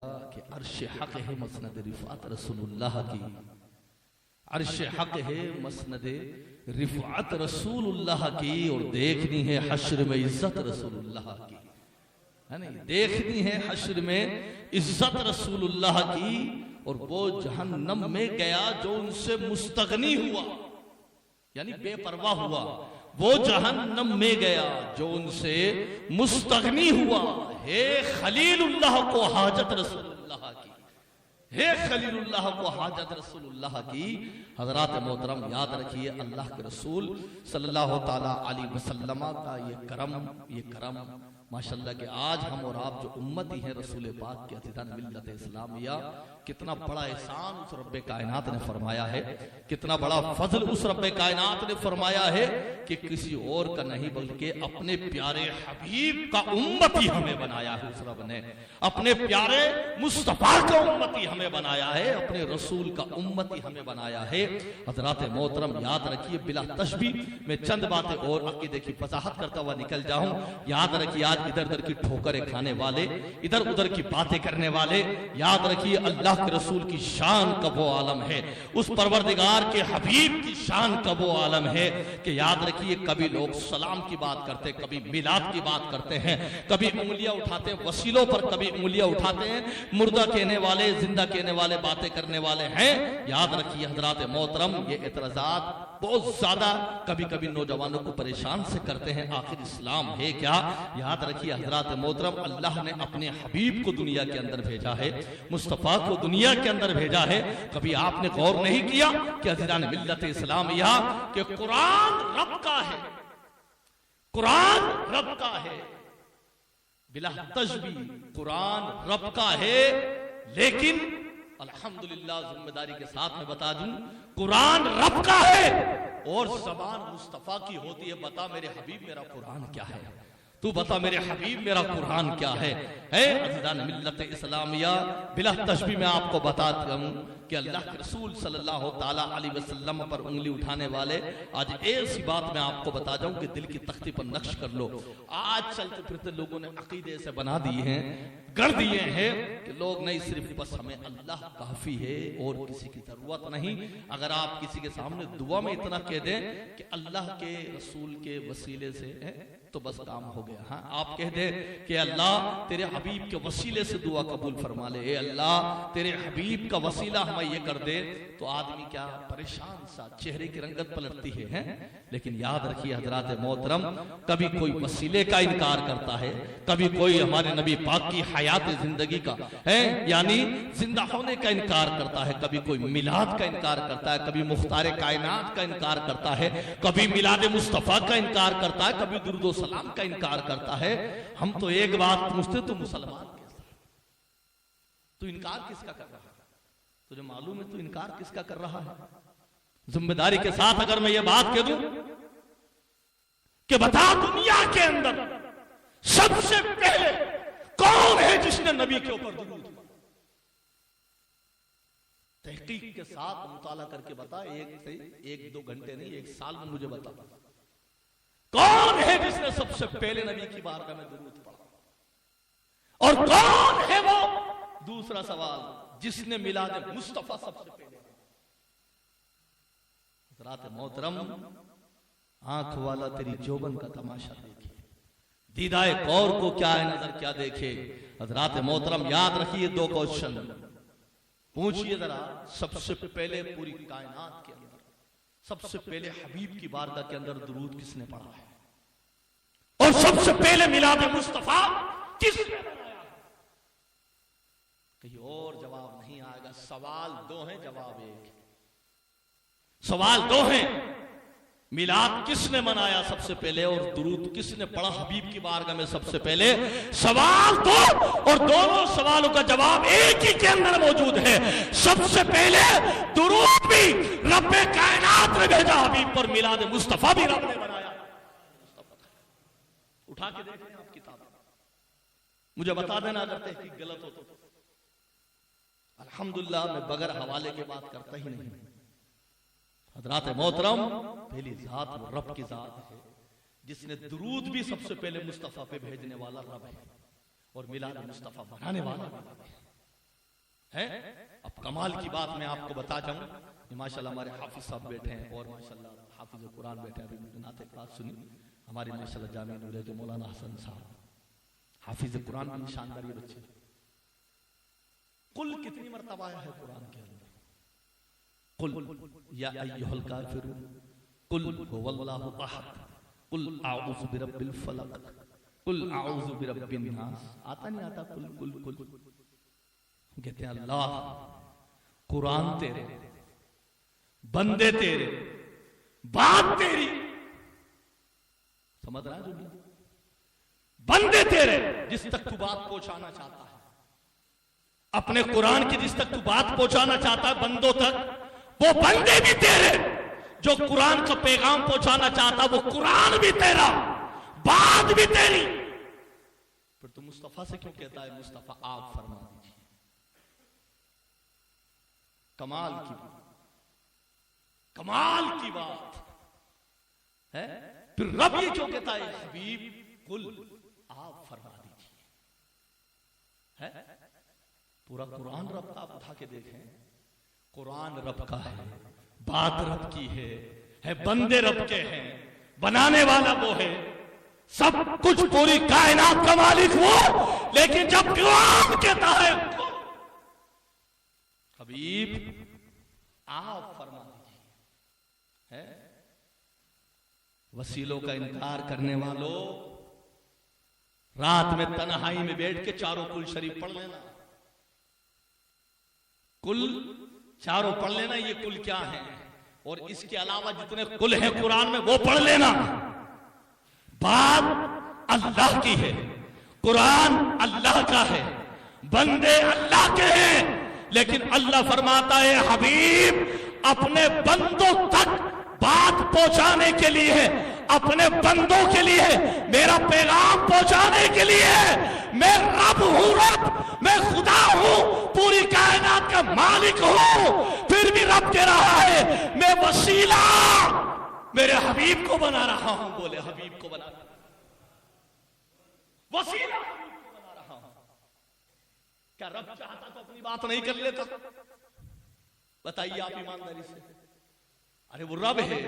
کہ عرش حق ہے مسند رفعت رسول اللہ کی، عرش حق ہے مسند رفعت رسول اللہ کی، اور دیکھنی ہے حشر میں عزت رسول اللہ کی، ہے نہیں؟ دیکھنی ہے حشر میں عزت رسول اللہ کی، اور وہ جہنم میں گیا جو ان سے مستغنی ہوا، یعنی بے پرواہ ہوا، وہ جہنم میں گیا جو ان سے مستغنی ہوا، ہے خلیل اللہ کو حاجت رسول اللہ کی، ہے خلیل اللہ کو حاجت رسول اللہ کی۔ حضرات محترم یاد رکھیے، اللہ کے رسول صلی اللہ تعالیٰ علیہ وسلم کا یہ کرم ماشاءاللہ کہ آج ہم اور آپ جو امتی ہیں رسول پاک کے عزیزان ملت اسلامیہ، کتنا بڑا احسان اس رب کائنات نے فرمایا ہے، کتنا بڑا فضل اس رب کائنات نے فرمایا ہے کہ کسی اور کا نہیں بلکہ اپنے پیارے حبیب کا امتی ہمیں بنایا ہے۔ اس رب نے اپنے پیارے مصطفیٰ کا امتی ہمیں بنایا ہے، اپنے رسول کا امتی ہمیں بنایا ہے۔ حضرات محترم یاد رکھیے، بلا تشبیہ میں چند باتیں اور عقیدے کی وضاحت کرتا ہوا نکل جاؤں۔ یاد رکھیے، آج ادھر ادھر کی ٹھوکریں کھانے والے، ادھر ادھر کی باتیں کرنے والے، یاد رکھیے اللہ کے رسول کی شان کا وہ عالم ہے، اس پروردگار کے حبیب کی شان کا وہ عالم ہے کہ یاد رکھیے کبھی لوگ سلام کی بات کرتے، کبھی میلاد کی بات کرتے ہیں، کبھی انگلیاں اٹھاتے ہیں وسیلوں پر، کبھی انگلیاں اٹھاتے ہیں مردہ کہنے والے، زندہ کہنے والے، باتیں کرنے والے ہیں۔ یاد رکھیے حضرات محترم، یہ اعتراضات بہت زیادہ کبھی کبھی نوجوانوں کو پریشان سے کرتے ہیں، آخر اسلام ہے کیا؟ یاد رکھیے حضرات محترم، اللہ نے اپنے حبیب کو دنیا کے اندر بھیجا ہے، مصطفیٰ کو دنیا کے اندر بھیجا ہے۔ کبھی آپ نے غور نہیں کیا کہ عزیزان ملت اسلامیہ کہ قرآن رب کا ہے، قرآن رب کا ہے، بلا تشبیہ قرآن رب کا ہے، لیکن الحمدللہ ذمہ داری کے ساتھ میں بتا دوں، قرآن رب کا ہے اور زبان مصطفیٰ کی ہوتی ہے۔ بتا میرے حبیب میرا قرآن کیا ہے، تو بتا میرے حبیب میرا قرآن کیا ہے۔ عزیزان ملت اسلامیہ، بلا تشبیہ میں آپ کو بتاتا ہوں کہ اللہ کے رسول صلی اللہ تعالیٰ علیہ وسلم پر انگلی اٹھانے والے، آج ایسی بات میں آپ کو بتا جاؤں کہ دل کی تختی پر نقش کر لو۔ آج چلتے پھرتے لوگوں نے عقیدے سے بنا دیے ہیں، گڑ دیے ہیں کہ لوگ نہیں، صرف بس ہمیں اللہ کافی ہے اور کسی کی ضرورت نہیں۔ اگر آپ کسی کے سامنے دعا میں اتنا کہہ دیں کہ اللہ کے رسول کے وسیلے سے تو بس کام ہو گیا۔ ہاں، آپ کہہ دیں کہ اللہ تیرے حبیب کے وسیلے سے دعا قبول فرما لے، اے اللہ تیرے حبیب کا وسیلہ ہمیں یہ کر دے، تو آدمی کیا پریشان سا چہرے کی رنگت پلٹتی ہے۔ لیکن یاد رکھیے حضرات محترم، کبھی کوئی وسیلے کا انکار کرتا ہے، کبھی کوئی ہمارے نبی پاک کی حیات زندگی کا یعنی زندہ ہونے کا انکار کرتا ہے، کبھی کوئی میلاد کا انکار کرتا ہے، کبھی مختار کائنات کا انکار کرتا ہے، کبھی میلاد مصطفیٰ کا انکار کرتا ہے، کبھی درود و سلام کا انکار کرتا ہے۔ ہم تو ایک بات پوچھتے، تو مسلمان کیسا؟ تو انکار کس کا کر رہا ہے؟ تجھے معلوم ہے تو انکار کس کا کر رہا ہے؟ ذمہ داری کے ساتھ اگر میں یہ بات کہہ دوں کہ بتا دنیا کے اندر سب سے پہلے کون ہے جس نے نبی کے اوپر درود پڑھا؟ تحقیق کے ساتھ مطالعہ کر کے بتا، ایک دو گھنٹے نہیں، ایک سال میں مجھے بتا، کون ہے جس نے سب سے پہلے نبی کی بارگاہ میں درود پڑھا؟ اور کون ہے وہ دوسرا سوال جس نے میلاد مصطفیٰ سب سے پہلے؟ حضرات محترم، آنکھ والا تیری جوبن کا تماشا دیکھے، دیدائے غور کو کیا ہے نظر کیا دیکھے۔ حضرات محترم یاد رکھیے، دو کوشچن پوچھئے ذرا، سب سے پہلے پوری کائنات کے اندر سب سے پہلے حبیب کی بارگاہ کے اندر درود کس نے پڑھا ہے؟ اور سب سے پہلے میلاد مصطفیٰ کس نے بنایا ہے؟ کہیں اور جواب نہیں آئے گا۔ سوال دو ہیں، جواب ایک ہے۔ سوال دو ہیں، میلاد کس نے منایا سب سے پہلے اور درود کس نے پڑھا حبیب کی بارگاہ میں سب سے پہلے؟ سوال دو، اور دونوں سوالوں کا جواب ایک ہی کے اندر موجود ہے۔ سب سے پہلے درود بھی رب کائنات نے بھیجا حبیب پر، میلاد مصطفیٰ بھی رب نے بنایا۔ اٹھا کے دیکھیں آپ کتاب، مجھے بتا دینا اگر تحقیق غلط ہو تو۔ الحمدللہ میں بغیر حوالے کے بات کرتا ہی نہیں۔ حضرات محترم، پہلی ذات وہ رب کی ذات ہے جس نے درود بھی سب سے پہلے مصطفیٰ پہ بھیجنے والا رب ہے، اور میلاد مصطفیٰ بنانے والا رب ہے۔ ہے۔ اب کمال کی بات میں آپ کو بتا جاؤں، ماشاءاللہ ہمارے حافظ صاحب بیٹھے ہیں اور ماشاءاللہ حافظ قرآن بیٹھے ہیں، ابھی نعت بات سنی ہمارے ماشاءاللہ جامعہ نوریہ کے مولانا حسن صاحب، حافظ قرآن بھی شاندار یہ بچے۔ قل کتنی مرتبہ ہے قرآن کے اندر؟ قل یا ایھا الکافرون، قل هو اللہ احد، قل اعوذ برب الفلق، قل اعوذ برب الناس۔ آتا نہیں آتا قل قل قل؟ کہتے ہیں اللہ قرآن تیرے، بندے تیرے، بات تیری، سمجھ رہا ہے دنیا؟ بندے تیرے جس تک تو بات پہنچانا چاہتا ہے، اپنے قرآن کی جس تک تو بات پہنچانا چاہتا ہے بندوں تک، وہ بندے بھی تیرے، جو قرآن کا پیغام پہنچانا چاہتا وہ قرآن بھی تیرا، بات بھی تیری۔ پھر تو مصطفیٰ سے کیوں کہتا ہے مصطفیٰ آپ فرما دیجیے؟ کمال کی بات، کمال کی بات ہے۔ پھر رب یہ کیوں کہتا ہے حبیب قل آپ فرما دیجیے؟ ہے پورا قرآن رب کا، آپ اٹھا کے دیکھیں، قرآن رب کا ہے، بات رب کی ہے، بندے رب کے ہیں، بنانے والا وہ ہے، سب کچھ پوری کائنات کا مالک وہ، لیکن جب قرآن کہتا ہے حبیب آپ فرما دیجیے، ہے وسیلوں کا انکار کرنے والوں، رات میں تنہائی میں بیٹھ کے چاروں کل شریف پڑھ لینا، کل چاروں پڑھ لینا، یہ کل کیا ہے، اور اس کے علاوہ جتنے کل ہیں قرآن میں وہ پڑھ لینا۔ بات اللہ کی ہے، قرآن اللہ کا ہے، بندے اللہ کے ہیں، لیکن اللہ فرماتا ہے حبیب اپنے بندوں تک بات پہنچانے کے لیے، اپنے بندوں کے لیے میرا پیغام پہنچانے کے لیے، میں رب ہوں، رب میں خدا ہوں، پوری کائنات کا مالک ہوں، پھر بھی رب کہہ رہا ہے میں وسیلہ میرے حبیب کو بنا رہا ہوں۔ بولے حبیب کو بنا رہا ہوں، وسیلہ حبیب کو بنا رہا ہوں۔ کیا رب چاہتا تو اپنی بات نہیں کر لیتا؟ بتائیے آپ ایمانداری سے، ارے وہ رب ہے،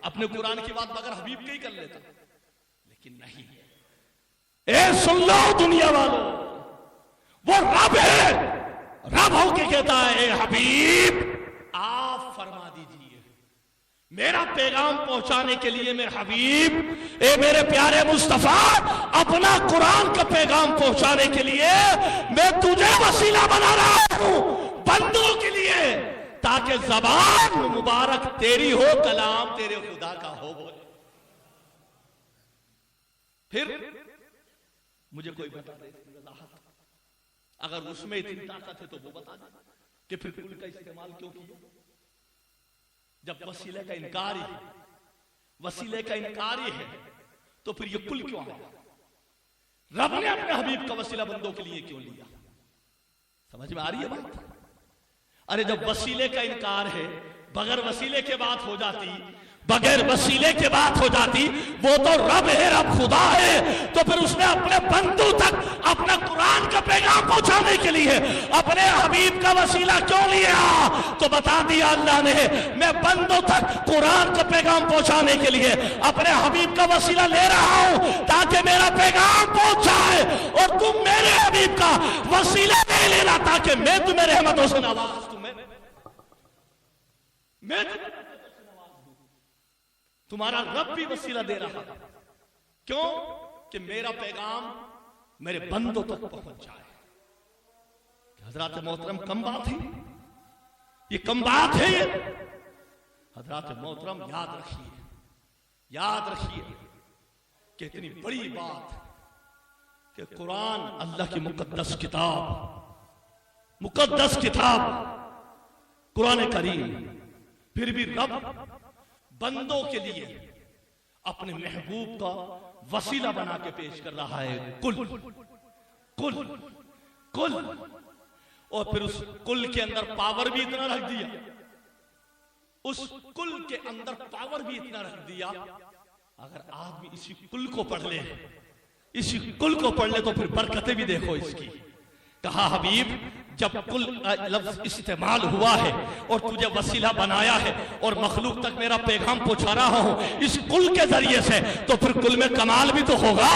اپنے قرآن کی بات بغیر حبیب کے ہی کر لیتا، لیکن نہیں۔ اے سن لو دنیا والوں، وہ رب ہے، رب ہو کے کہتا ہے اے حبیب آپ فرما دیجئے، میرا پیغام پہنچانے کے لیے میں حبیب، اے میرے پیارے مصطفیٰ اپنا قرآن کا پیغام پہنچانے کے لیے میں تجھے وسیلہ بنا رہا ہوں بندوں کے لیے، تاکہ زبان مبارک تیری ہو، کلام تیرے خدا کا ہو۔ بولے پھر مجھے کوئی بتا دے وضاحت، اگر اس میں اتنی طاقت ہے تو وہ بتا دے کہ پھر کل کا استعمال کیوں کیا؟ جب وسیلے کا انکار ہی ہے، وسیلے کا انکار ہی ہے تو پھر یہ کل کیوں آیا؟ رب نے اپنے حبیب کا وسیلہ بندوں کے لیے کیوں لیا؟ سمجھ میں آ رہی ہے بات؟ ارے جب وسیلے کا انکار ہے، بغیر وسیلے کے بات ہو جاتی، بغیر وسیلے کے بات ہو جاتی، وہ تو رب ہے، رب خدا ہے، تو پھر اس نے اپنے بندوں تک اپنا قرآن کا پیغام پہنچانے کے لیے اپنے حبیب کا وسیلہ کیوں لیا؟ تو بتا دیا اللہ نے میں بندوں تک قرآن کا پیغام پہنچانے کے لیے اپنے حبیب کا وسیلہ لے رہا ہوں تاکہ میرا پیغام پہنچ جائے، اور تم میرے حبیب کا وسیلہ نہیں لینا تاکہ میں تمہیں رحمتوں سے نواز، میں تمہارا رب بھی وسیلہ دے رہا، کیوں کہ میرا پیغام میرے بندوں تک پہنچ جائے۔ حضرات محترم کم بات ہے یہ، کم بات ہے یہ؟ حضرات محترم یاد رکھیے کہ اتنی بڑی بات کہ قرآن اللہ کی مقدس کتاب قرآن کریم، پھر بھی رب بندوں کے لیے اپنے محبوب کا وسیلہ بنا کے پیش کر رہا ہے، کل، اور پھر اس کل کے اندر پاور بھی اتنا رکھ دیا، اس کل کے اندر پاور بھی اتنا رکھ دیا، اگر آدمی اسی کل کو پڑھ لے تو پھر برکتیں بھی دیکھو اس کی۔ کہا حبیب جب کل لفظ استعمال ہوا ہے اور تجھے وسیلہ بنایا ہے اور مخلوق تک میرا پیغام پہنچا رہا ہوں اس کل کے ذریعے سے، تو پھر کل میں کمال بھی تو ہوگا.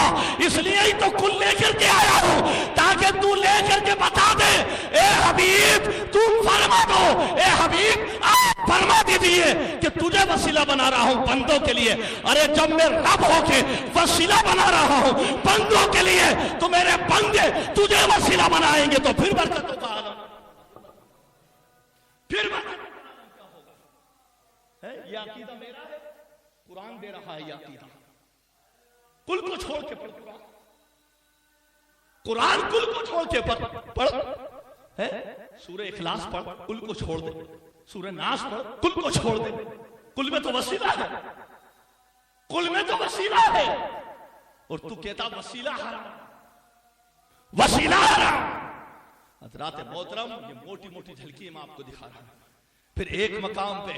اس لیے ہی تو کل لے کر کے آیا ہوں، تاکہ تو لے کر کے بتا دے اے حبیب تو فرما دو، اے حبیب آپ فرما دیجئے کہ تجھے وسیلہ بنا رہا ہوں بندوں کے لیے. ارے جب میں رب ہو کے وسیلہ بنا رہا ہوں بندوں کے لیے تو میرے بندے تجھے وسیلہ بنائیں گے، تو پھر برکتوں کا عالم، پھر برکتوں کا عالم کیا ہوگا؟ یہ عقیدہ میرا ہے، قرآن دے رہا ہے یہ عقیدہ. کل کو چھوڑ کے پڑھ قرآن، کل کو چھوڑ کے پڑھ. سورہ اخلاص پڑھ، کل کو چھوڑ دے. سورہ ناس پڑھ، کل کو چھوڑ دے. کل میں تو وسیلہ ہے، کل میں تو وسیلہ ہے، اور تو کہتا وسیلہ حرام، وسیلہ حرام. حضرات محترم، یہ موٹی موٹی جھلکی میں آپ کو دکھا رہا ہوں. پھر ایک مقام پہ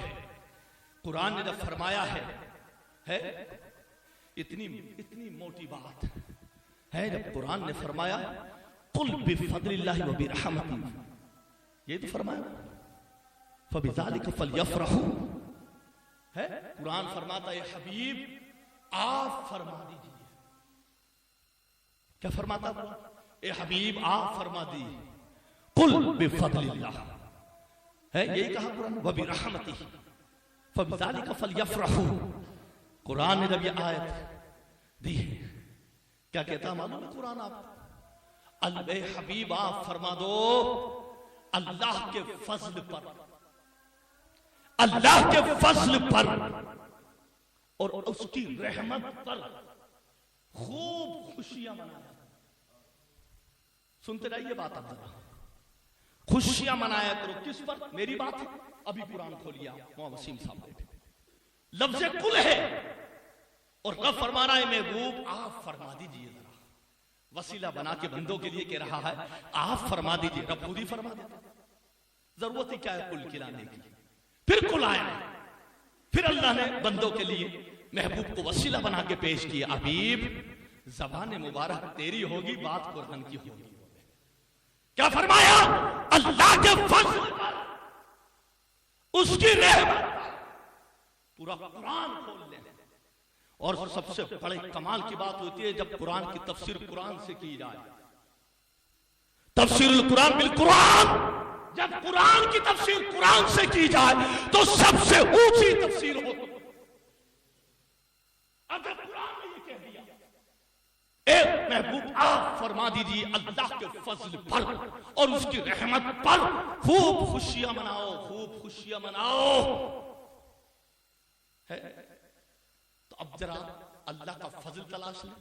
قرآن نے جب فرمایا ہے اتنی موٹی بات ہے، جب قرآن نے فرمایا قل بفضل اللہ وبرحمتہ، یہ تو فرمایا فبذالک فلیفرحوا. قرآن فرماتا ہے حبیب آپ فرما دیجئے. کیا فرماتا قرآن؟ اے حبیب آپ فرما دیجئے قل بفضل اللہ، یہی کہا قرآن وبرحمتہ فبذالک فلیفرحوا. قرآن نے جب یہ آیت دی ہے کیا کہتا معلوم ہے قرآن؟ آپ اے حبیب آپ فرما دو اللہ کے فضل پر، اللہ کے فضل پر اور اس کی رحمت پر خوب خوشیاں منایا. سنتے رہیے بات اب ذرا، خوشیاں منایا کرو. کس پر؟ میری بات ہے، ابھی قرآن کھولیا وہاں وسیم صاحب بیٹھے. لفظ کل ہے اور رب فرما رہا ہے محبوب آپ فرما دیجئے. ذرا وسیلہ بنا کے بندوں کے لیے کہہ رہا ہے آپ فرما دیجئے. رب خود ہی فرما دیتا، ضرورت ہی کیا ہے کل کھلانے کی. پھر کل آیا، پھر اللہ نے بندوں کے لیے محبوب کو وسیلہ بنا کے پیش کیا. حبیب زبان مبارک تیری ہوگی، بات قرآن کی ہوگی. کیا فرمایا؟ اللہ کے فضل پر، اس کی رحمت پر. پورا قرآن کھول لیں. اور سب سے بڑے کمال کی بات ہوتی ہے جب قرآن کی تفسیر قرآن سے کی جائے. تفسیر القرآن بالقرآن، جب قرآن کی تفسیر قرآن سے کی جائے تو سب سے اونچی تفسیر ہوتی. اگر قرآن نے یہ کہہ دیا اے محبوب آپ فرما دیجئے اللہ کے فضل پر اور اس کی رحمت پر خوب خوشیاں مناؤ، خوب خوشیاں مناؤ. تو اب ذرا اللہ کا فضل تلاش لیں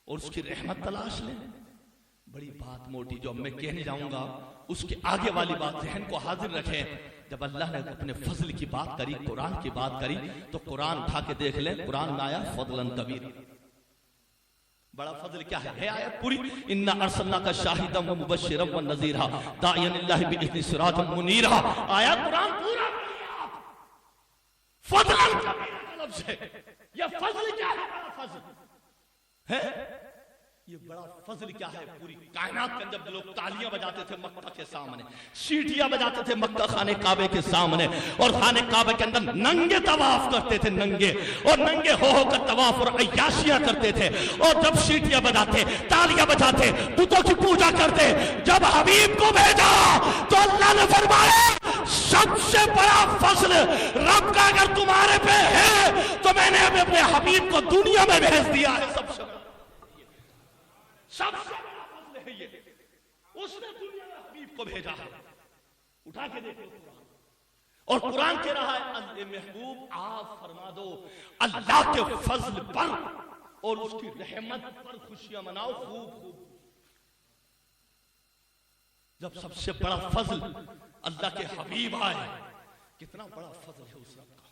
اور اس کی رحمت تلاش لیں. بڑی بات موٹی جو میں کہنے جاؤں گا اس کے آگے والی بات ذہن کو حاضر رکھیں. جب اللہ نے اپنے فضل کی بات کری، قرآن کی بات کری، تو قرآن اٹھا کے دیکھ لیں. قرآن میں آیا فضلا کبیر. بڑا فضل کیا ہے آیت پوری. انا ارسلناک شاہدا ومبشرا ونذیرا داعیا الی باذن سراجا منیرا. آیا قرآن پورا فضلا کبیر کا لفظ ہے. یہ فضل کیا ہے؟ بڑا فضل ہے. یہ بڑا فضل کیا ہے؟ پوری کائنات کے اندر لوگ تالیاں بجاتے تھے مکہ کے سامنے، سیٹیاں بجاتے تھے مکہ خانہ کعبے کے سامنے، اور خانہ کعبے کے اندر ننگے طواف کرتے تھے، ننگے اور ننگے ہو کر طواف اور عیاشیاں کرتے تھے. اور جب سیٹیاں بجاتے، تالیاں بجاتے، بتوں کی پوجا کرتے. جب حبیب کو بھیجا تو اللہ نے فرمایا سب سے بڑا فضل رب کا اگر تمہارے پہ ہے تو میں نے اپنے حبیب کو دنیا میں بھیج دیا ہے. سب سے بڑا فضل ہے یہ. اس نے دنیا میں حبیب کو بھیجا ہے. اٹھا کے دیکھو قرآن، اور قرآن کہہ رہا ہے محبوب آپ فرما دو اللہ کے فضل پر اور اس کی رحمت پر خوشیاں مناؤ خوب خوب. جب سب سے بڑا فضل اللہ کے حبیب آئے، کتنا بڑا فضل ہے اس رب کا،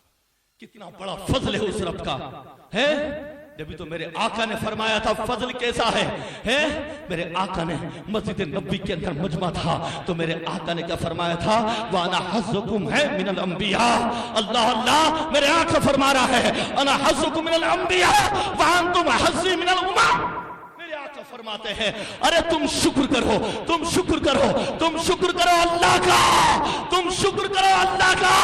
کتنا بڑا فضل ہے اس رب کا ہے. جبھی تو میرے آقا نے فرمایا تھا فضل کیسا ہے. میرے آقا نے مسجد نبوی کے اندر مجمع تھا تو میرے آقا نے کیا فرمایا تھا؟ وَأَنَا حَظُّكُمْ ہے مِنَ الْأَنْبِيَاءِ. اللہ اللہ میرے آقا فرما رہا ہے انا حظکم من الانبیاء وانتم حظی من الامم. میرے آقا فرماتے ہیں ارے تم شکر کرو، تم شکر کرو، تم شکر کرو اللہ کا، تم شکر کرو اللہ کا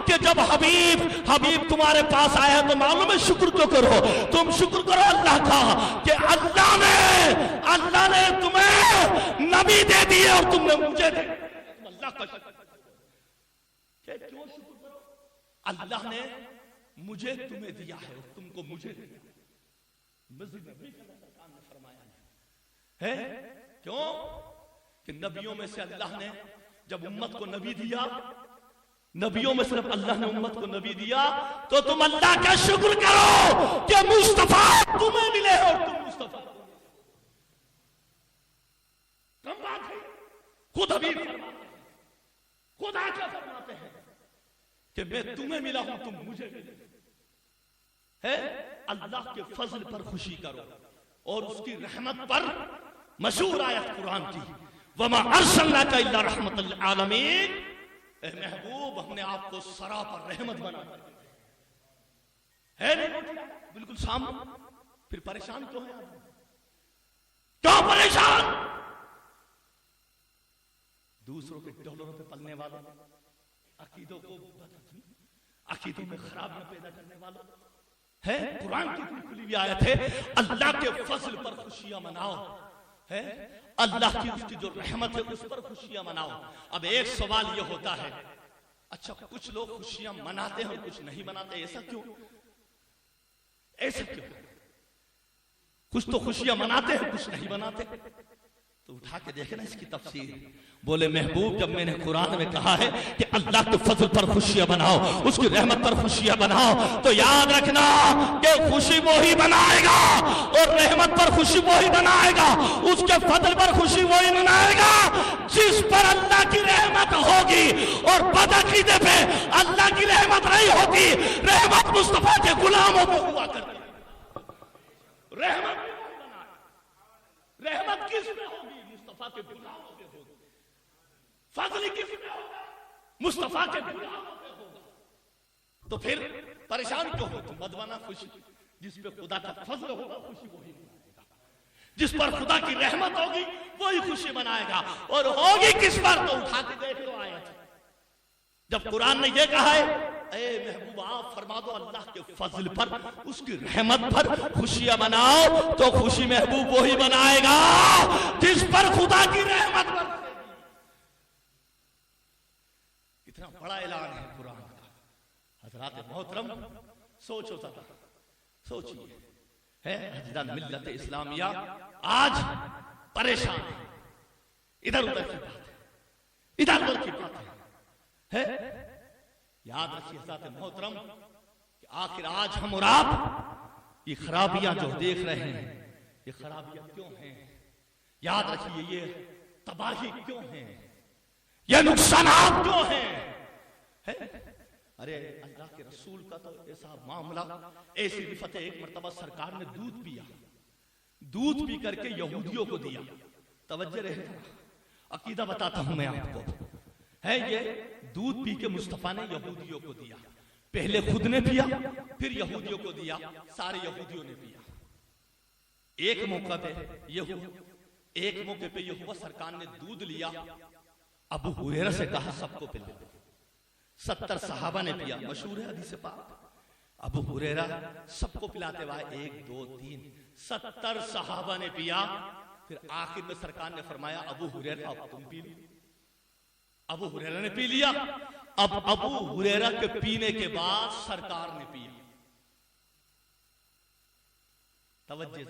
کہ جب حبیب تمہارے پاس آیا ہے تو معلوم ہے شکر کیوں کرو، تم شکر کرو اللہ کا کہ اللہ نے تمہیں نبی دے دیے اور تم نے مجھے دے دیے۔ تم اللہ کا شکر کیوں شکر کرو؟ اللہ نے مجھے تمہیں دیا ہے اور تم کو مجھے دیا مزید نبی سرکار نے فرمایا ہے کیوں کہ نبیوں میں سے اللہ نے جب امت کو نبی دیا، نبیوں میں صرف اللہ نے امت کو نبی دیا تو تم اللہ کا شکر کرو کہ مصطفیٰ تمہیں ملے اور تم مصطفیٰ کم بات ہے۔ خود حبیب فرماتے ہیں، خود آقا فرماتے ہیں کہ میں تمہیں ملا ہوں تم مجھے ملے ہے۔ اللہ کے فضل پر خوشی کرو اور اس کی رحمت پر، مشہور آیت قرآن کی وَمَا أَرْسَلْنَاكَ إِلَّا رَحْمَةً لِلْعَالَمِينَ، اے محبوب ہم نے آپ کو سرا پر رحمت بنا ہے بالکل سامنے، پھر پریشان کیوں ہے آدمی؟ کیوں پریشان؟ دوسروں کے ڈالروں پہ پلنے والوں، عقیدوں کو عقیدوں میں خرابیاں پیدا کرنے والوں ہے۔ قرآن کی کھلی ہوئی آیت ہے اللہ کے فضل پر خوشیاں مناؤ ہے، اللہ کی اس کی جو رحمت ہے اس پر خوشیاں مناؤ۔ اب ایک سوال یہ ہوتا ہے اچھا کچھ لوگ خوشیاں مناتے ہیں اور کچھ نہیں مناتے، ایسا کیوں؟ ایسا کیوں؟ کچھ تو خوشیاں مناتے ہیں کچھ نہیں مناتے، تو اٹھا کے دیکھیں نا اس کی تفسیر۔ بولے محبوب جب میں نے قرآن میں کہا ہے کہ اللہ کے فضل پر خوشیاں مناؤ، اس کی رحمت پر خوشیاں مناؤ، تو یاد رکھنا کہ خوشی وہی منائے گا اور رحمت پر خوشی وہی منائے گا، اس کے فضل پر خوشی وہی منائے گا جس پر اللہ کی رحمت ہوگی، اور بدعقیدے پہ اللہ کی رحمت نہیں ہوتی۔ رحمت مصطفیٰ کے غلاموں پہ ہوا کرتی، رحمت کس میں ہوگی؟ مصطفیٰ کے غلاموں پہ ہوگی۔ فضل کس میں ہوگا؟ مصطفیٰ کے غلاموں پہ ہوگا۔ تو پھر پریشان کیوں ہو؟ تم بدوانا خوشی، جس پہ خدا کا فضل ہوگا خوشی وہی منائے گا، جس پر خدا کی رحمت ہوگی وہی خوشی منائے گا، اور ہوگی کس پر؟ تو اٹھا کے دیکھ لو آیت، جب قرآن نے یہ کہا ہے اے محبوب آپ فرما دو اللہ کے فضل پر، اس کی رحمت پر خوشیاں مناؤ، تو خوشی محبوب وہی منائے گا جس پر خدا کی رحمت پر۔ کتنا بڑا اعلان ہے قرآن کا حضرات محترم، سوچو ذرا، سوچئے ہے حضرات ملت اسلامیہ آج پریشان ہے، ادھر ادھر کی بات ہے، ادھر ادھر کی بات ہے۔ یاد رکھیے حضرات محترم کہ آخر آج ہم اور آپ یہ خرابیاں جو دیکھ رہے ہیں، یہ خرابیاں کیوں ہیں؟ یاد رکھیے یہ تباہی کیوں ہیں؟ یہ نقصانات کیوں ہیں؟ ارے اللہ کے رسول کا تو ایسا معاملہ، ایسی رفت، ایک مرتبہ سرکار نے دودھ پیا، دودھ پی کر کے یہودیوں کو دیا۔ توجہ رہے، عقیدہ بتاتا ہوں میں آپ کو، ہے یہ دودھ پی کے مصطفیٰ نے یہودیوں کو دیا، پہلے خود نے پیا پھر یہودیوں کو دیا، سارے یہودیوں نے پیا۔ ایک موقع پہ یہ ہوا سرکار نے دودھ لیا، ابو ہریرہ سے کہا سب کو پلا، 70 صحابہ نے پیا، مشہور ہے حدیث پاک، ابو ہریرہ سب کو پلاتے ہوئے 1 2 3 70 صحابہ نے پیا، پھر آخر میں سرکار نے فرمایا ابو ہریرہ اب تم پی لو۔ ابو ہریرہ نے پی لیا، اب ابو ہریرہ کے پینے کے بعد سرکار نے پیا۔ توجہ،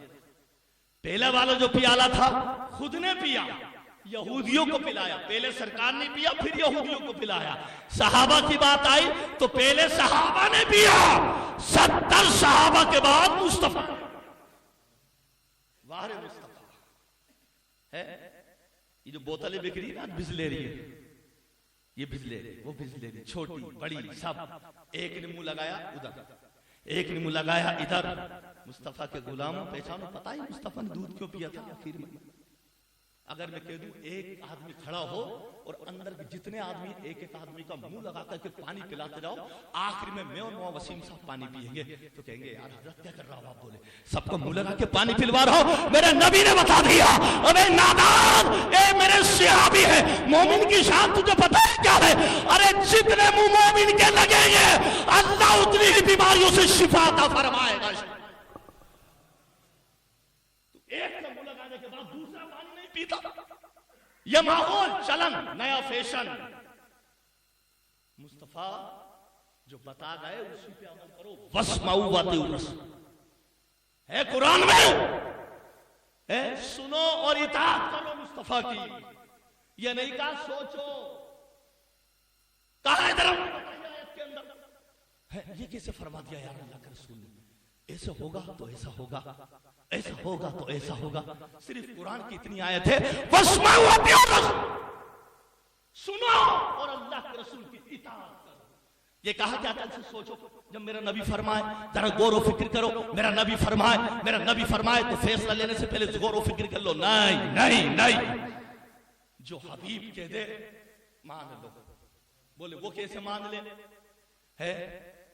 پہلا والا جو پیالہ تھا خود نے پیا، یہودیوں کو پلایا، پہلے سرکار نے پیا پھر یہودیوں کو پلایا۔ صحابہ کی بات آئی تو پہلے صحابہ نے پیا، 70 صحابہ کے بعد مصطفیٰ۔ واہ مصطفیٰ ہے، یہ جو بوتلیں بک رہی ہے نا بسلیری ہے، یہ بسلیری، وہ بسلیری، چھوٹی بڑی سب، ایک نے منہ لگایا ادھر، ایک نے منہ لگایا ادھر۔ مصطفیٰ کے غلاموں پہچانو، پتہ ہی مصطفیٰ نے دودھ کیوں پیا تھا آخر میں؟ اگر میں کہہ دوں ایک آدمی کھڑا ہو اور اندر کے جتنے آدمی ایک ایک آدمی کا منہ لگا کر کے پانی پلاتے جاؤ، آخر میں اور مولانا وسیم صاحب پانی پیئیں گے تو کہیں گے یار حضرت کیا کر رہا ہو آپ؟ بولے سب کو منہ لگا کے پانی پلوا رہا ہو، میرے نبی نے بتا دیا ارے نادان اے میرے صحابی ہے، مومن کی شان تجھے پتہ ہے کیا ہے؟ ارے جتنے منہ مومن کے لگیں گے اللہ اتنی ہی بیماریوں سے شفا عطا فرمائے گا۔ ایک کا منہ لگانے کے بعد دوسرا پانی نہیں پیتا، یہ ماحول چلن نیا فیشن۔ مصطفیٰ جو بتا گئے اسی پہ عمل کرو، وَاسْمَعُوا وَأَطِیعُوا الرَّسُولَ ہے قرآن میں، سنو اور اطاعت کرو مصطفیٰ کی۔ یہ نہیں کہا سوچو، کہا ہے درم آیت کے اندر، یہ کیسے فرما دیا یار اللہ کے رسول نے؟ ایسا ہوگا تو ایسا ہوگا، ایسا ہوگا تو ایسا ہوگا۔ صرف قرآن کی اتنی آیت ہے وَاسْمَعُوا وَأَطِیعُوا الرَّسُولَ، سنو اور اللہ کے رسول کی اطاعت کرو۔ یہ کہا کہ عقل سے سوچو، جب میرا نبی فرمائے ذرا غور و فکر کرو، میرا نبی فرمائے تو فیصلہ لینے سے پہلے غور و فکر کر لو۔ نہیں نہیں نہیں، جو حبیب کہہ دے مان لو۔ بولے وہ کیسے مان لے؟ ہے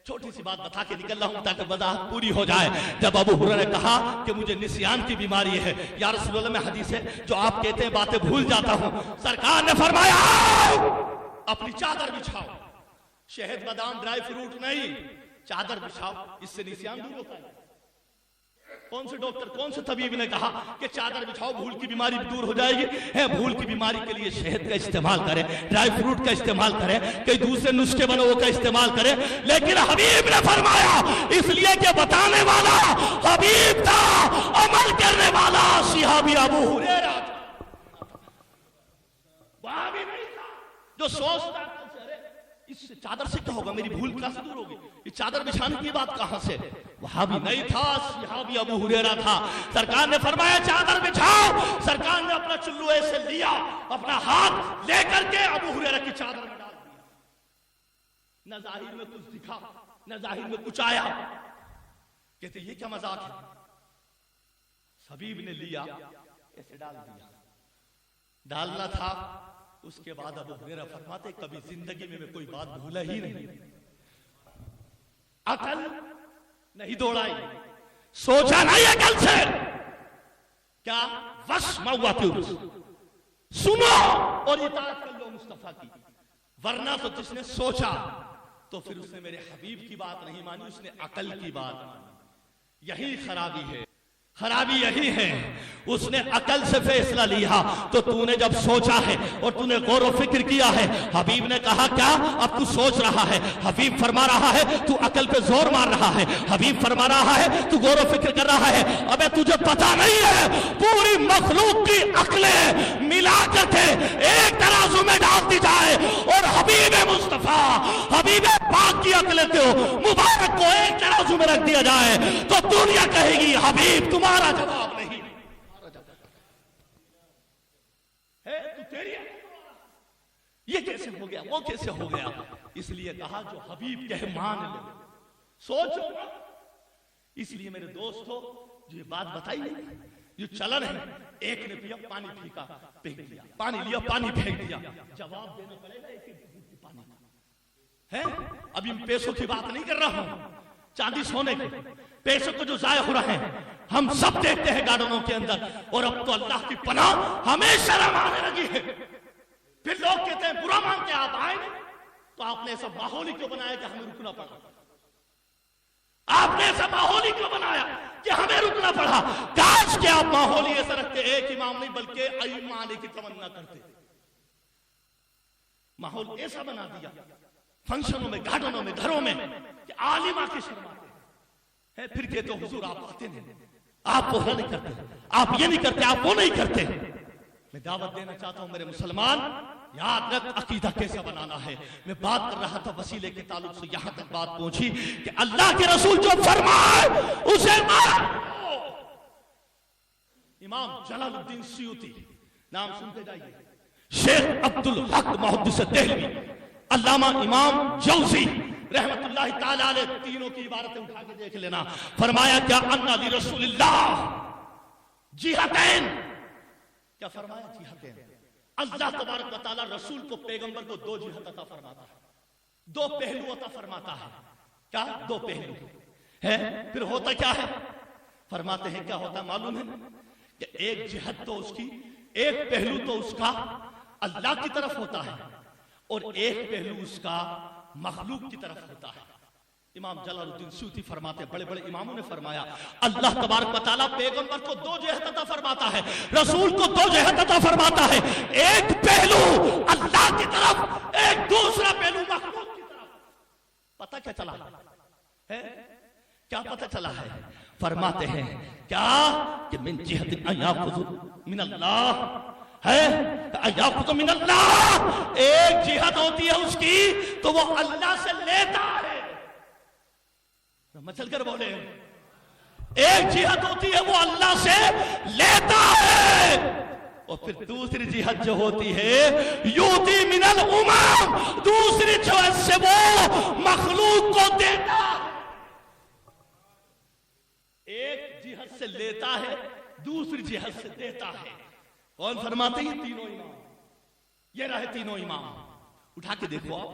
چھوٹی سی بات بتا کے نکل رہا ہوں تاکہ وضاحت پوری ہو جائے۔ جب ابو ہریرہ نے کہا کہ مجھے نسیان کی بیماری ہے یا رسول اللہ، میں حدیث ہے جو آپ کہتے ہیں باتیں بھول جاتا ہوں، سرکار نے فرمایا اپنی چادر بچھاؤ، شہد بادام ڈرائی فروٹ نہیں، چادر بچھاؤ، اس سے نسیان دور ہوتا ہے۔ کون سے ڈاکٹر کون سے طبیب نے کہا کہ چادر بچھاؤ بھول کی بیماری دور ہو جائے گی؟ ہے بھول کی بیماری کے لیے شہد کا استعمال کرے، ڈرائی فروٹ کا استعمال کرے، کئی دوسرے نسخے بنو وہ کا استعمال کرے، لیکن حبیب نے فرمایا اس لیے کہ بتانے والا حبیب تھا، عمل کرنے والا صحابی ابو ہریرہ تھا، وہاں بھی نہیں تھا جو سوچتا اس چادر سے کیا ہوگا، میری بھول کہاں سے دور ہوگی، یہ چادر بچھانے کی بات کہاں سے؟ وہاں بھی نہیں تھا، صحابی ابو ہریرہ تھا۔ سرکار نے فرمایا چادر بچھاؤ، سرکار نے اپنا چلو ایسے لیا، اپنا ہاتھ لے کر کے ابو ہریرہ کی چادر میں ڈال دیا، نہ ظاہر میں کچھ دکھا نہ ظاہر میں کچھ آیا۔ کہتے یہ کیا مذاق ہے؟ حبیب نے لیا ایسے ڈال دیا، ڈالنا تھا۔ اس کے بعد ابو ہریرہ فرماتے کبھی زندگی میں کوئی بات بھولا ہی نہیں، عقل نہیں دوڑائی، سوچا نہیں عقل سے، کیا وَاسْمَعُوا وَأَطِیعُوا الرَّسُولَ، سنو اور اطاعت کر لو مصطفیٰ کی۔ ورنہ تو جس نے سوچا تو پھر اس نے میرے حبیب کی بات نہیں مانی، اس نے عقل کی بات مانی۔ یہی خرابی ہے، خرابی یہی ہے، اس نے عقل سے فیصلہ لیا تو تو نے جب سوچا ہے اور تو نے غور و فکر کیا ہے، حبیب نے کہا کیا اب تو سوچ رہا ہے، حبیب فرما رہا ہے تو عقل پہ زور مار رہا ہے، حبیب فرما رہا ہے تو غور و فکر کر رہا ہے۔ ابے تجھے پتا نہیں ہے پوری مخلوق کی عقلیں ملا کر کے ایک ترازو میں ڈال دی جائے اور حبیب مصطفیٰ حبیب پاک کی عقلیں کو مبارک کو ایک ترازو میں رکھ دیا جائے تو دنیا کہے گی حبیب تمہارا جواب نہیں ہے، تو تیری یہ کیسے ہو گیا وہ کیسے ہو گیا؟ اس لیے کہا جو حبیب کہے مان لو، سوچو۔ اس لیے میرے دوستو جو یہ بات بتائی نہیں، یہ چلن ہے، ایک نے پیا پانی پھینکا پھینک دیا، پانی لیا پانی پھینک دیا، جواب دینا پڑے گا ایک پانی ہے۔ ابھی میں پیسوں کی بات نہیں کر رہا ہوں، چاندی سونے کے پیسوں کو جو ضائع ہو رہے ہیں ہم سب دیکھتے ہیں گارڈنوں کے اندر، اور اب تو اللہ کی پناہ ہمیں شرم آنے لگی ہے۔ پھر لوگ کہتے ہیں برا مانتے آپ آئے نہیں، تو آپ نے ایسا ماحول ہی کیوں بنایا کہ ہمیں رکنا پڑا؟ آپ نے ایسا ماحول ہی کیوں بنایا کہ ہمیں رکنا پڑا؟ کاش کہ آپ ماحول ہی ایسا رکھتے، ایک امام نہیں بلکہ ائمہ آنے کی تمنا کرتے۔ ماحول ایسا بنا دیا فنکشنوں میں، گارڈنوں میں، گھروں میں کہ عالم آ کے شرماتے ہیں، پھر کہتے ہو حضور آپ آتے نہیں، آپ وہ نہیں کرتے، آپ یہ نہیں کرتے، آپ وہ نہیں کرتے۔ میں دعوت دینا چاہتا ہوں میرے مسلمان، یاد رکھ عقیدہ کیسا بنانا ہے۔ میں بات کر رہا تھا وسیلے کے تعلق سے، یہاں تک بات پہنچی کہ اللہ کے رسول جو فرمائے اسے مانو۔ امام جلال الدین سیوطی، نام سنتے جائیے، شیخ عبدالحق محدث دہلوی، علامہ امام جوزی رحمت اللہ تعالی علیہ، تینوں کی عبارتیں اٹھا کے دیکھ لینا۔ فرمایا کیا ان لرسول اللہ جہتین، کیا فرمایا؟ جہت ہے۔ اللہ تبارک و تعالیٰ رسول کو، پیغمبر کو 2 جہت عطا فرماتا ہے، 2 پہلو عطا فرماتا ہے۔ کیا 2 پہلو ہے؟ پھر ہوتا کیا ہے؟ فرماتے ہیں کیا ہوتا ہے معلوم ہے؟ کہ ایک جہت تو اس کی، ایک پہلو تو اس کا اللہ کی طرف ہوتا ہے، اور ایک پہلو اس کا مخلوق کی طرف ہوتا ہے۔ امام جلال الدین سیوطی فرماتے ہیں، بڑے بڑے اماموں نے فرمایا، اللہ تبارک و تعالیٰ پیغمبر کو 2 جہت عطا فرماتا ہے، رسول کو 2 جہت عطا فرماتا ہے۔ ایک پہلو اللہ کی طرف، ایک دوسرا پہلو مخلوق کی طرف۔ پتہ کیا چلا ہے؟ کیا پتہ چلا ہے؟ فرماتے ہیں کیا کہ من جہت ایاخذ من اللہ ہے، ایاخذ من اللہ، ایک جہت ہوتی ہے اس کی تو وہ اللہ سے لیتا ہے۔ مچل کر بولے، ایک جہت ہوتی ہے وہ اللہ سے لیتا ہے، اور پھر دوسری جہت جو ہوتی ہے یوتی من الامم، دوسری جہت سے وہ مخلوق کو دیتا ہے۔ ایک جہت سے لیتا ہے، دوسری جہت سے دیتا ہے۔ کون فرماتے ہیں؟ تینوں امام۔ یہ رہے تینوں امام۔ اٹھا کے دیکھو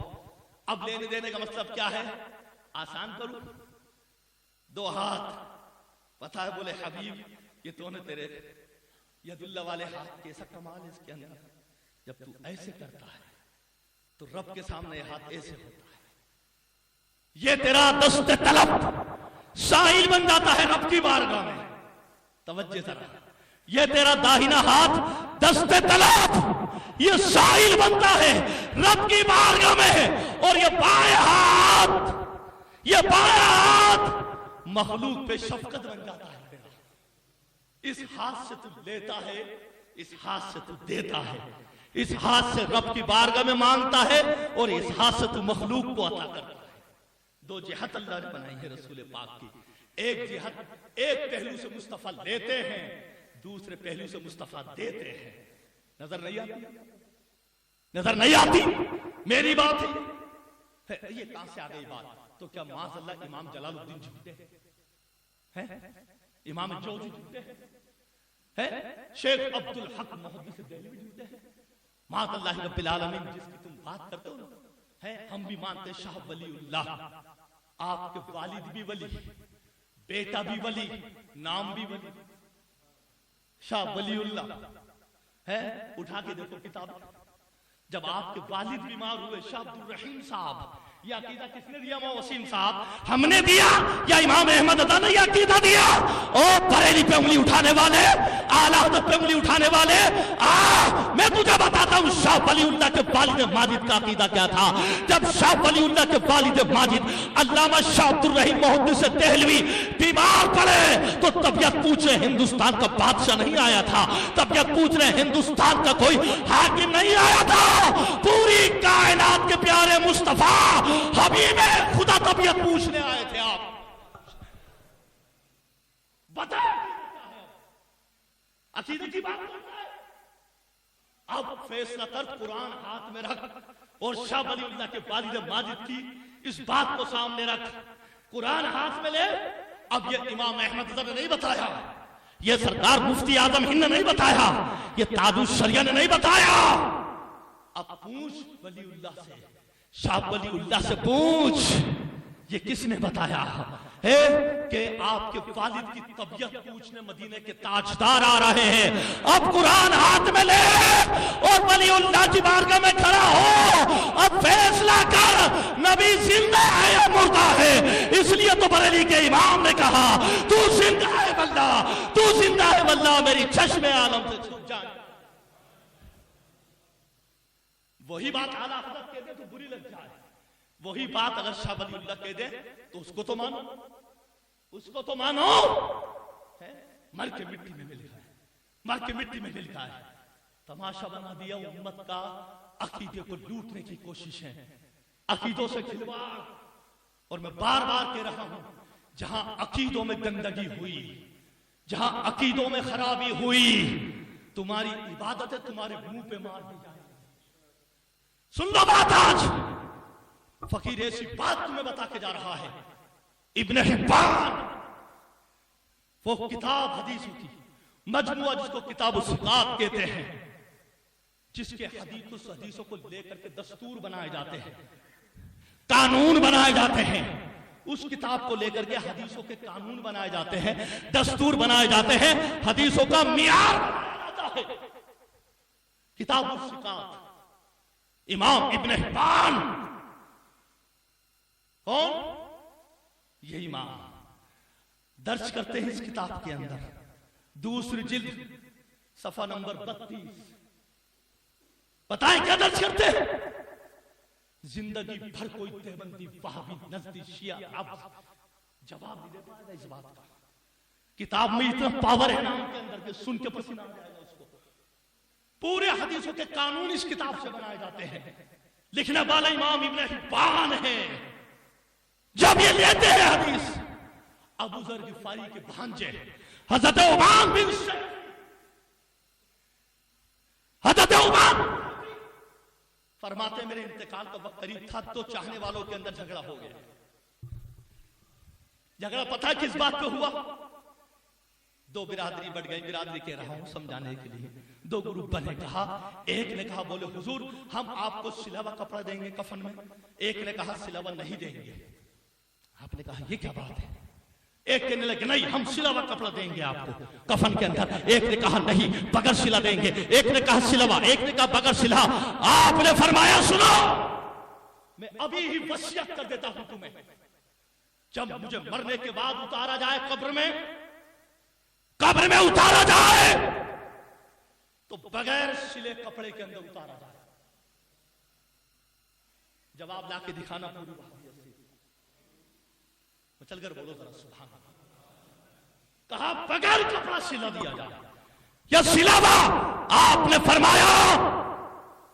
اب لینے دینے کا مطلب کیا ہے؟ آسان کرو، 2 ہاتھ، پتہ ہے بولے حبیب یہ تو نے تیرے ید اللہ والے ہاتھ کیسا کمال ہے اس کے اندر، جب تو ایسے کرتا ہے تو رب کے سامنے یہ ہاتھ ایسے ہوتا ہے، یہ تیرا دست طلب سائل بن جاتا ہے رب کی بارگاہ میں۔ توجہ ذرا، یہ تیرا داہنا ہاتھ دست طلب یہ سائل بنتا ہے رب کی بارگاہ میں، اور یہ بائیں ہاتھ، یہ بائیں ہاتھ مخلوق پہ شفقت بن جاتا ہے تیرا۔ اس ہاتھ سے تو لیتا ہے، اس ہاتھ سے تو دیتا ہے، اس ہاتھ سے رب کی بارگاہ میں مانگتا ہے، اور اس ہاتھ سے تو مخلوق کو عطا کرتا ہے۔ 2 جہت اللہ نے بنائی ہے رسول پاک کی، ایک جہت، ایک پہلو سے مصطفیٰ لیتے ہیں، دوسرے پہلو سے مصطفیٰ دیتے ہیں۔ نظر نہیں آتی؟ نظر نہیں آتی میری بات ہے؟ یہ کہاں سے آ گئی بات؟ تو کیا معاذ اللہ امام جلال الدین جھوٹے ہیں؟ امام جوزی جھوٹے ہیں؟ شیخ عبدالحق محدث دہلوی جھوٹے ہیں؟ معاذ اللہ رب العالمین جس کی تم بات کرتے ہو نا، ہم بھی مانتے شاہ ولی اللہ، آپ کے والد بھی ولی، بیٹا بھی ولی، نام بھی ولی، شاہ ولی اللہ ہے۔ اٹھا کے دیکھو کتاب، جب آپ کے والد بیمار ہوئے شاہ عبدالرحیم صاحب، یہ عقیدہ کس نے دیا؟ امام وسیم صاحب ہم نے دیا یا امام احمد عطا نے یہ عقیدہ دیا؟ او بریلی پہ انگلی اٹھانے والے، اعلیٰ حضرت پہ انگلی اٹھانے والے، میں تجھے بتاتا ہوں شاہ ولی اللہ کے والد ماجد کا عقیدہ کیا تھا۔ جب شاہ ولی اللہ کے والد ماجد علامہ شاہ عبدالرحیم محدث دہلوی بیمار پڑے تو طبیعت پوچھ رہے ہندوستان کا بادشاہ نہیں آیا تھا، طبیعت پوچھ رہے ہندوستان کا کوئی حاکم نہیں آیا تھا، پوری کائنات کے پیارے مصطفیٰ حبیب خدا طبیعت پوچھنے آئے تھے۔ آپ بتائیں عقیدے کی بات کرتا ہے، اب فیصلہ کر، قرآن ہاتھ میں رکھ اور شاہ ولی اللہ کے والد ماجد کی اس بات کو سامنے رکھ، قرآن ہاتھ میں لے۔ اب یہ امام احمد رضا نے نہیں بتایا، یہ سرکار مفتی اعظم ہند نے نہیں بتایا، یہ تاج الشریعہ نے نہیں بتایا۔ اب پوچھ ولی اللہ سے، شاہ ولی اللہ سے پوچھ یہ کس نے بتایا ہے کہ آپ کے والد کی طبیعت پوچھنے مدینے کے تاجدار آ رہے ہیں۔ اب قرآن ہاتھ میں لے اور ولی اللہ کی بارگاہ میں کھڑا ہو، اب فیصلہ کر نبی زندہ ہے یا مردہ ہے۔ اس لیے تو بریلی کے امام نے کہا تو زندہ ہے واللہ، تو زندہ ہے واللہ، میری چشم عالم سے چھپ جائے۔ وہی بات اعلیٰ حضرت کہہ دے تو بری لگ جائے، وہی بات اگر شاہ ولی اللہ کہہ دے تو اس کو تو مانو، اس کو تو مانو۔ مر کے مٹی میں مل گئے، مر کے مٹی میں مل گئے۔ تماشا بنا دیا امت کا، عقیدے کو لوٹنے کی کوشش ہے، عقیدوں سے کھلواڑ۔ اور میں بار بار کہہ رہا ہوں، جہاں عقیدوں میں گندگی ہوئی، جہاں عقیدوں میں خرابی ہوئی، تمہاری عبادتیں تمہارے منہ پہ مار دی جائیں۔ سن لو بات، آج فقیر ایسی بات تمہیں بتا کے جا رہا ہے۔ ابن حبان وہ کتاب حدیث کی، مجموعہ جس کو کتاب الثقات کہتے ہیں، جس کے حدیثوں کو لے کر کے دستور بنائے جاتے ہیں، قانون بنائے جاتے ہیں، اس کتاب کو لے کر کے حدیثوں کے قانون بنائے جاتے ہیں، دستور بنائے جاتے ہیں، حدیثوں کا معیار بنایا جاتا ہے۔ کتاب الثقات، امام ابن حبان، کون؟ یہ امام درج کرتے ہیں اس کتاب کے اندر، دوسری جلد صفحہ نمبر 32۔ بتائیں کیا درج کرتے ہیں؟ زندگی بھر کوئی دیوبندی، وہابی، نزدی، شیعہ اب جواب نہیں دے پائے گا اس بات کا۔ کتاب میں اتنا پاور ہے نام کے اندر کہ سن کے پسینہ آ جائے گا اس کو۔ پورے حدیثوں کے قانون اس کتاب سے بنائے جاتے ہیں، لکھنے والا امام ابن حبان ہے۔ جب یہ لیتے ہیں حدیث، ابو ذر غفاری کے بھانجے حضرت عمان بن شیخ، حضرت عمان فرماتے ہیں میرے انتقال کا وقت قریب تھا تو چاہنے والوں کے اندر جھگڑا ہو گیا۔ جھگڑا پتہ کس بات پہ ہوا؟ دو برادری بڑھ گئی، برادری کہہ رہا ہوں سمجھانے کے لیے، دو گروپ بنے۔ کہا، ایک نے کہا بولے حضور ہم آپ کو سلا ہوا کپڑا دیں گے کفن میں، ایک نے کہا سلا ہوا نہیں دیں گے۔ آپ نے کہا یہ کیا بات ہے؟ ایک کہنے لگے نہیں ہم سلا ہوا کپڑا دیں گے آپ کو کفن کے اندر، ایک نے کہا نہیں بغیر سلا دیں گے، ایک نے کہا سلا ہوا، ایک نے کہا بغیر سلا۔ آپ نے فرمایا سنو، میں ابھی ہی وصیت کر دیتا ہوں تمہیں، جب مجھے مرنے کے بعد اتارا جائے قبر میں اتارا جائے تو بغیر سلے کپڑے کے اندر اتارا جائے۔ جواب لا کے دکھانا پوری وحدیت سے، چل کر بولو ذرا سبحان اللہ۔ کہا بغیر کپڑا سلا دیا جائے یا سلاوا؟ آپ نے فرمایا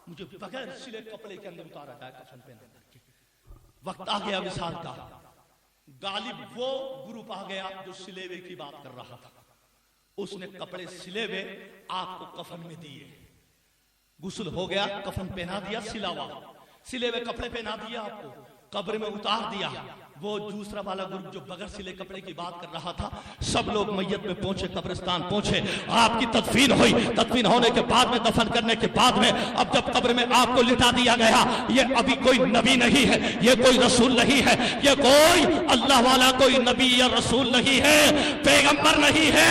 مجھے بغیر سلے کپڑے کے اندر اتارا جائے کفن پہنا کر کے۔ وقت آ گیا وصال کا، غالب وہ گروپ آ گیا جو سلیوے کی بات کر رہا تھا، اس نے کپڑے سلے ہوئے آپ کو کفن میں دیے، غسل ہو گیا، کفن پہنا دیا، سلاوا سلے ہوئے کپڑے پہنا دیا، آپ کو قبر میں اتار دیا۔ وہ دوسرا والا گروپ جو بغیر سلے کپڑے کی بات کر رہا تھا، سب لوگ میت میں پہنچے، قبرستان پہنچے، آپ کی تدفین ہوئی، تدفین ہونے کے بعد میں دفن کرنے کے بعد میں اب جب قبر میں آپ کو لٹا دیا گیا، یہ ابھی کوئی نبی نہیں ہے، یہ کوئی رسول نہیں ہے، یہ کوئی اللہ والا کوئی نبی یا رسول نہیں ہے، پیغمبر نہیں ہے۔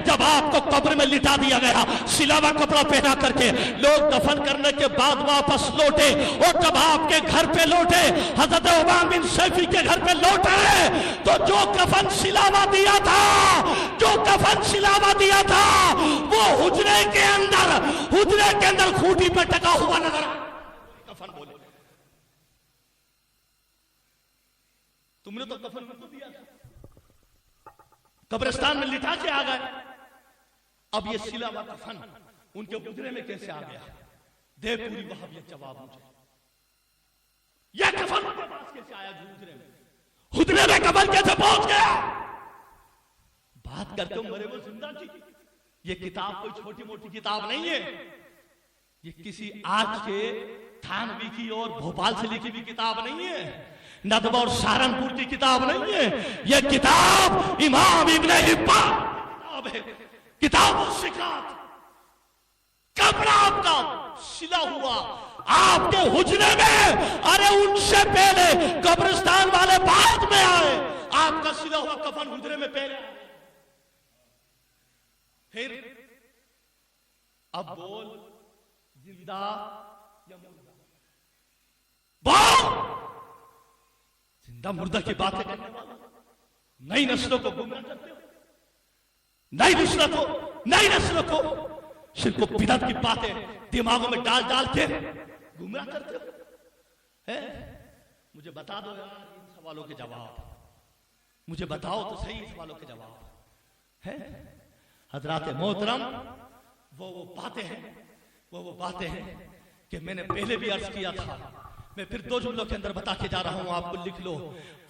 جب آپ کو قبر میں لٹا دیا گیا، سلاوا کپڑا پہنا کر کے لوگ دفن کرنے کے بعد واپس لوٹے، اور جب آپ کے گھر پہ لوٹے، حضرت عمان بن شیفی کے گھر پہ لوٹے، تو جو کفن سلاوا دیا تھا، جو کفن سلاوا دیا تھا، وہ حجرے کے اندر کھوٹی پہ ٹکا ہوا نظر آیا۔ کفن بولے تم نے تو کفن کو دیا تھا، قبرستان میں لٹا کے آ گئے، اب یہ سلاوا کفن ان کے حجرے میں کیسے آ گیا؟ دے پوری وہابیت جواب مجھے، یہ کفن ان کے پاس کیسے آیا؟ حجرے میں کفن کیسے پہنچ گیا؟ بات کرتے ہو مرے وہ زندہ کی، یہ کتاب کوئی چھوٹی موٹی کتاب نہیں ہے، یہ کسی آج کے تھانوی کی اور بھوپال سے لکھی بھی کتاب نہیں ہے، ندوہ اور سہارنپور کی کتاب نہیں ہے، یہ کتاب امام ابن حبان کتاب ہے، کتاب الثقات۔ کپڑا آپ کا سلا ہوا آپ کے حجرے میں، ارے ان سے پہلے قبرستان والے بعد میں آئے، آپ کا سلا ہوا کفن حجرے میں پہلے، پھر اب بول زندہ یا مردہ؟ بول زندہ مردہ کی باتیں کرنے والا، نئی نسلوں کو گمراہ کرتے ہو، نئی نسلوں کو شرک و بدعت کی باتیں دماغوں میں ڈال کے گمراہ کرتے ہو۔ مجھے بتا دو یار ان سوالوں کے جواب، مجھے بتاؤ تو صحیح سوالوں کے جواب ہے۔ حضرات محترم، وہ باتیں ہیں کہ میں نے پہلے بھی عرض کیا تھا، میں پھر دو جملوں کے اندر بتا کے جا رہا ہوں، آپ کو لکھ لو۔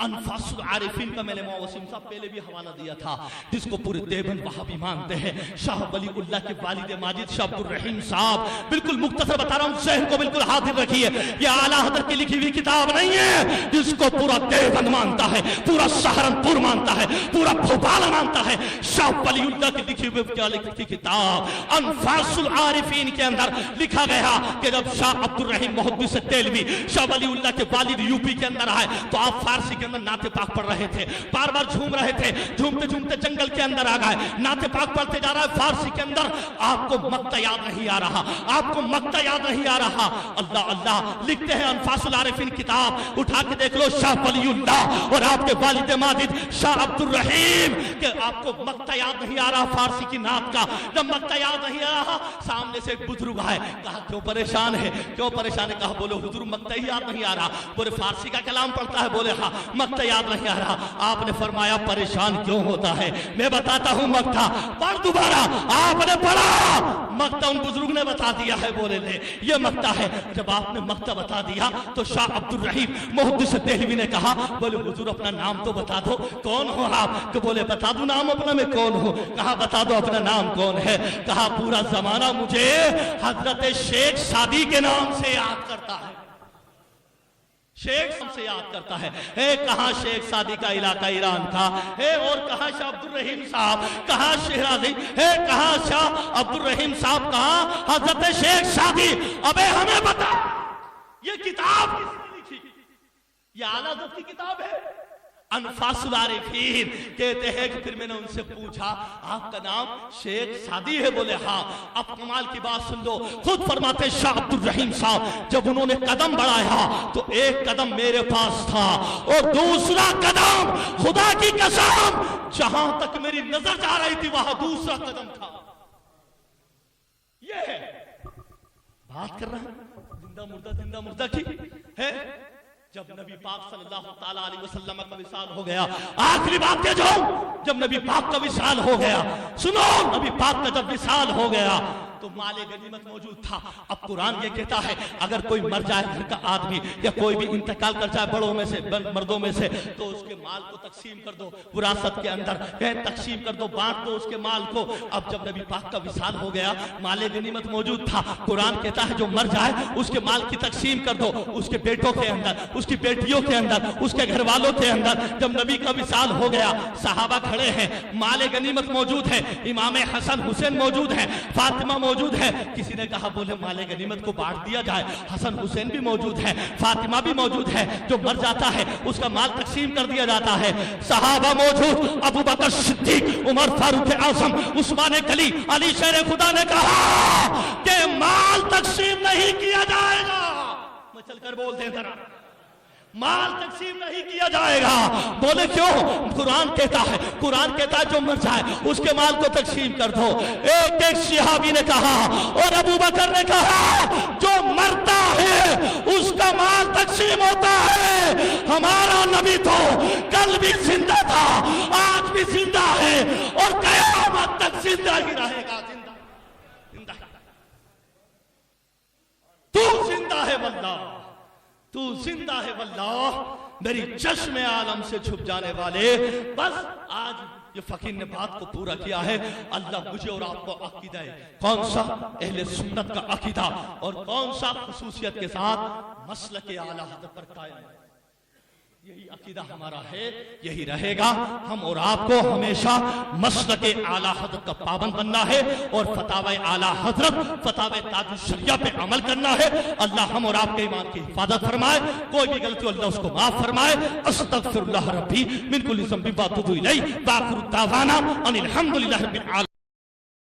انفاس العارفین کا میں نے وسیم صاحب پہلے بھی حوالہ دیا تھا، جس کو پورے دیوبند وہابی مانتے ہیں۔ شاہ ولی اللہ کے والد ماجد شاہ عبد الرحیم صاحب، بالکل مختصر بتا رہا ہوں، ذہن کو بالکل حاضر رکھیے، یہ اعلیٰ حضرت کی لکھی ہوئی کتاب نہیں ہے جس کو پورا دیوبند مانتا ہے، پورا سہارنپور مانتا ہے، پورا بھوپال مانتا ہے۔ شاہ ولی اللہ کی لکھی ہوئی کتاب انفاس العارفین کے اندر لکھا گیا کہ جب شاہ عبد الرحیم محدث دہلوی شاہ ولی اللہ کے والد یو پی کے اندر آئے تو آپ فارسی کے اندر نعت پاک پڑھ رہے تھے، بار بار جھوم رہے تھے، جھومتے جھومتے جنگل کے اندر آ گئے، نعت پاک پڑھتے جا رہا ہے فارسی کے اندر، آپ کو مقطع یاد نہیں آ رہا، آپ کو مقطع یاد نہیں آ رہا۔ اللہ اللہ لکھتے ہیں انفاس العارفین کتاب اٹھا کے دیکھ لو، شاہ ولی اللہ اور آپ کے والد ماجد شاہ عبد الرحیم کہ آپ کو مقطع یاد نہیں آ رہا فارسی کی نعت کا۔ جب مقطع یاد نہیں آ رہا، سامنے سے ایک بزرگ آئے، کہا کیوں پریشان ہے، کیوں پریشان ہے؟ کہا بولو حضور مقطع یاد نہیں آ رہا۔ بولے فارسی کا کلام پڑھتا ہے؟ بولے ہاں۔ مقطع یاد نہیں آ رہا۔ آپ نے فرمایا پریشان کیوں ہوتا ہے؟ میں بتاتا ہوں مقطع، پڑھ دوبارہ۔ آپ نے پڑھا، مقطع ان بزرگ نے بتا دیا ہے، بولے لے یہ مقطع ہے۔ جب آپ نے مقطع بتا دیا تو شاہ عبد الرحیم محدث دہلوی نے کہا، بولے حضور اپنا نام تو بتا دو، کون ہو آپ؟ کہ بولے بتا دوں نام اپنا، میں کون ہوں؟ کہا بتا دو اپنا نام کون ہے؟ کہا پورا زمانہ مجھے حضرت شیخ سعدی کے نام سے یاد کرتا ہے، شیخ سے یاد کرتا ہے۔ کہاں شیخ سعدی کا علاقہ ایران تھا، اور کہاں شاہ عبد الرحیم صاحب، کہاں شہرازی، کہاں شاہ عبد الرحیم صاحب، کہاں حضرت شیخ سعدی؟ ابے ہمیں بتا یہ کتاب کس نے لکھی؟ یہ اعلیٰ حضرت کی کتاب ہے انفاس العارفین۔ کہتے ہیں کہ پھر میں نے ان سے پوچھا آپ کا نام شیخ سعدی ہے؟ بولے ہاں۔ اب کمال کی بات سن لو، خود فرماتے شاہ عبد الرحیم صاحب جب انہوں نے قدم بڑھایا تو ایک قدم میرے پاس تھا اور دوسرا قدم خدا کی قسم جہاں تک میری نظر جا رہی تھی وہاں دوسرا قدم تھا۔ یہ ہے بات کر رہا ہوں زندہ مردہ کی ہے۔ جب نبی پاک صلی اللہ تعالیٰ علیہ وسلم کا وصال ہو گیا، آخری بات کہہ جاؤں، جب نبی پاک کا وصال ہو گیا، سنو، نبی پاک کا جب وصال ہو گیا تو مال غنیمت موجود تھا۔ اب قرآن یہ کہتا ہے اگر کوئی مر جائے گھر کا آدمی یا کوئی بھی انتقال کر جائے بڑوں میں سے مردوں میں سے تو اس کے مال کو تقسیم کر دو، وراثت کے اندر تقسیم کر دو، بانٹ دو اس کے مال کو۔ اب جب نبی پاک کا وصال ہو گیا، مال غنیمت موجود تھا، قرآن کہتا ہے جو مر جائے اس کے مال کی تقسیم کر دو، اس کے بیٹوں کے اندر، اس کی بیٹیوں کے اندر، اس کے گھر والوں کے اندر۔ جب نبی کا وصال ہو گیا، صحابہ کھڑے ہیں، مال غنیمت موجود ہے، امام حسن حسین موجود ہیں، فاطمہ موجود ہے۔ کسی نے کہا بولے مال غنیمت کو بانٹ دیا جائے، حسن حسین بھی موجود ہے، فاطمہ بھی موجود ہے، جو مر جاتا ہے اس کا مال تقسیم کر دیا جاتا ہے۔ صحابہ موجود، ابو بکر صدیق، عمر فاروق اعظم، عثمان غنی، علی شیر خدا نے کہا کہ مال تقسیم نہیں کیا جائے گا۔ میں چل کر بول دیں ذرا، مال تقسیم نہیں کیا جائے گا۔ بولے کیوں؟ قرآن کہتا ہے جو مر جائے اس کے مال کو تقسیم کر دو۔ ایک صحابی نے کہا اور ابو بکر نے کہا جو مرتا ہے اس کا مال تقسیم ہوتا ہے۔ ہمارا نبی تو کل بھی زندہ تھا، آج بھی زندہ ہے اور قیامت تک زندہ ہی رہے گا۔ زندہ تو زندہ ہے واللہ، تو زندہ ہے واللہ، میری چشم عالم سے چھپ جانے والے۔ بس آج یہ فقیر نے بات کو پورا کیا ہے۔ اللہ مجھے اور آپ کو عقیدہ ہے کون سا؟ اہل سنت کا عقیدہ، اور کون سا؟ خصوصیت کے ساتھ مسلک اعلیٰ حضرت پر قائم ہے۔ یہی عقیدہ ہمارا ہے، یہی رہے گا۔ ہم اور آپ کو ہمیشہ مسلک اعلیٰ حضرت کا پابند بننا ہے اور فتاوی اعلیٰ حضرت، فتاوی تاج الشریعہ پہ عمل کرنا ہے۔ اللہ ہم اور آپ کے ایمان کی حفاظت فرمائے، کوئی بھی غلطی اللہ اس کو معاف فرمائے۔ استغفر اللہ ربی من کل ذنب واتوب الیہ، وآخر دعوانا ان الحمد للہ رب العالمین۔